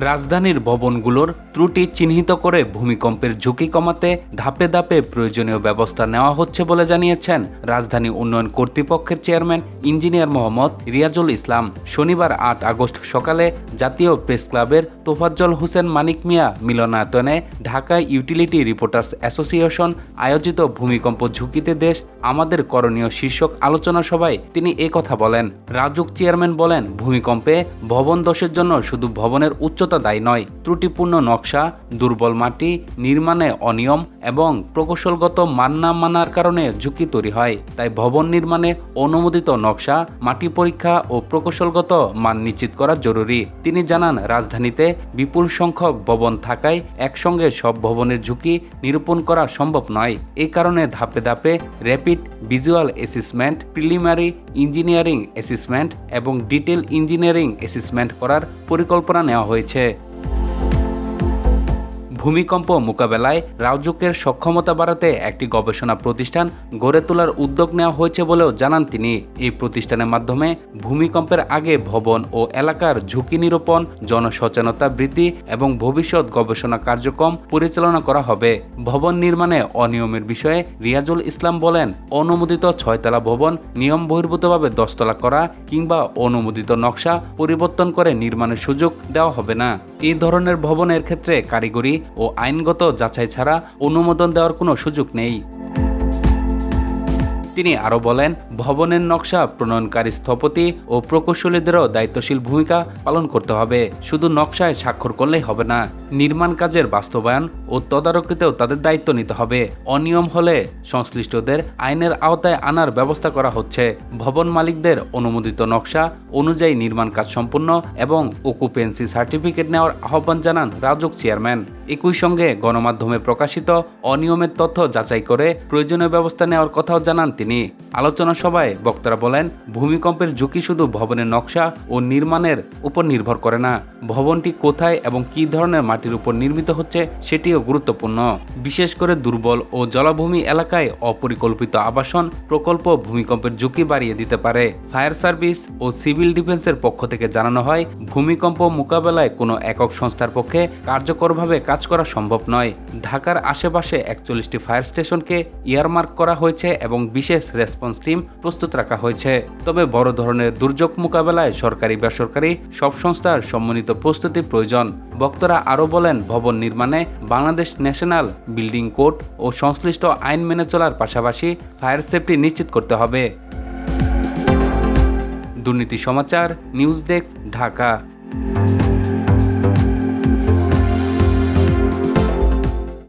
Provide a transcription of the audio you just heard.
রাজধানীর ভবনগুলোর ত্রুটি চিহ্নিত করে ভূমিকম্পের ঝুঁকি কমাতে ধাপে ধাপে প্রয়োজনীয় ব্যবস্থা নেওয়া হচ্ছে বলে জানিয়েছেন রাজধানী উন্নয়ন কর্তৃপক্ষের চেয়ারম্যান ইঞ্জিনিয়ার মোহাম্মদ রিয়াজুল ইসলাম। শনিবার ৮ আগস্ট সকালে জাতীয় প্রেস ক্লাবের তোফাজ্জল হোসেন মানিক মিয়া মিলনায়তনে ঢাকা ইউটিলিটি রিপোর্টার্স অ্যাসোসিয়েশন আয়োজিত ভূমিকম্প ঝুঁকিতে দেশ আমাদের করণীয় শীর্ষক আলোচনা সভায় তিনি কথা বলেন। রাজুক চেয়ারম্যান বলেন, ভূমিকম্পে ভবন ধসের জন্য শুধু ভবনের উচ্চতা দায়ী নয়, ত্রুটিপূর্ণ নকশা, দুর্বল মাটি, নির্মাণে অনিয়ম এবং প্রকৌশলগত মান না মানার কারণে ঝুঁকি তৈরি হয়। তাই ভবন নির্মাণে অনুমোদিত নকশা, মাটি পরীক্ষা ও প্রকৌশলগত মান নিশ্চিত করা জরুরি। তিনি জানান, রাজধানীতে বিপুল সংখ্যক ভবন থাকায় একসঙ্গে সব ভবনের ঝুঁকি নিরূপণ করা সম্ভব নয়। এই কারণে ধাপে ধাপে rapid visual assessment, preliminary engineering assessment এবং ডিটেল ইঞ্জিনিয়ারিং অ্যাসেসমেন্ট করার পরিকল্পনা নেওয়া হয়েছে। ভূমিকম্প মোকাবেলায় রাজুকের সক্ষমতা বাড়াতে একটি গবেষণা প্রতিষ্ঠান গড়ে তোলার উদ্যোগ নেওয়া হয়েছে বলেও জানান তিনি। এই প্রতিষ্ঠানের মাধ্যমে ভূমিকম্পের আগে ভবন ও এলাকার ঝুঁকি নিরূপণ, জনসচেতনতা বৃদ্ধি এবং ভবিষ্যৎ গবেষণা কার্যক্রম পরিচালনা করা হবে। ভবন নির্মাণে অনিয়মের বিষয়ে রিয়াজুল ইসলাম বলেন, অনুমোদিত 6তলা ভবন নিয়ম বহির্ভূতভাবে 10তলা করা কিংবা অনুমোদিত নকশা পরিবর্তন করে নির্মাণের সুযোগ দেওয়া হবে না। এই ধরনের ভবনের ক্ষেত্রে কারিগরি ও আইনগত যাচাই ছাড়া অনুমোদন দেওয়ার কোনো সুযোগ নেই। তিনি আরও বলেন, ভবনের নকশা প্রণয়নকারী স্থপতি ও প্রকৌশলীদেরও দায়িত্বশীল ভূমিকা পালন করতে হবে। শুধু নকশায় স্বাক্ষর করলেই হবে না, নির্মাণ কাজের বাস্তবায়ন ও তদারকিতেও তাদের দায়িত্ব নিতে হবে। অনিয়ম হলে সংশ্লিষ্টদের আইনের আওতায় আনার ব্যবস্থা করা হচ্ছে। ভবন মালিকদের অনুমোদিত নকশা অনুযায়ী নির্মাণ কাজ সম্পূর্ণ এবং অকুপেন্সি সার্টিফিকেট নেওয়ার আহ্বান জানান রাজুক চেয়ারম্যান। একই সঙ্গে গণমাধ্যমে প্রকাশিত অনিয়মের তথ্য যাচাই করে প্রয়োজনীয় ব্যবস্থা নেওয়ার কথাও জানান তিনি। আলোচনা সভায় বক্তারা বলেন, ভূমিকম্পের ঝুঁকি শুধু ভবনের নকশা ও নির্মাণের উপর নির্ভর করে না, ভবনটি কোথায় এবং কী ধরনের মাটির উপর নির্মিত হচ্ছে সেটিও গুরুত্বপূর্ণ। বিশেষ করে দুর্বল ও জলাভূমি এলাকায় অপরিকল্পিত আবাসন প্রকল্প ভূমিকম্পের ঝুঁকি বাড়িয়ে দিতে পারে। ফায়ার সার্ভিস ও সিভিল ডিফেন্সের পক্ষ থেকে জানানো হয়, ভূমিকম্প মোকাবেলায় কোনো একক সংস্থার পক্ষে কার্যকরভাবে কাজ করা সম্ভব নয়। ঢাকার আশেপাশে 41টি ফায়ার স্টেশনকে ইয়ারমার্ক করা হয়েছে এবং বিশেষ রেসপন্স টিম প্রস্তুত রাখা হয়েছে। তবে বড় ধরনের দুর্যোগ মোকাবেলায় সরকারি বেসরকারি সব সংস্থার সমন্বিত প্রস্তুতি প্রয়োজন। বক্তারা আরও বলেন, ভবন নির্মাণে বাংলাদেশ ন্যাশনাল বিল্ডিং কোড ও সংশ্লিষ্ট আইন মেনে চলার পাশাপাশি ফায়ার সেফটি নিশ্চিত করতে হবে। দুর্নীতি সমাচার, নিউজ ডেস্ক, ঢাকা।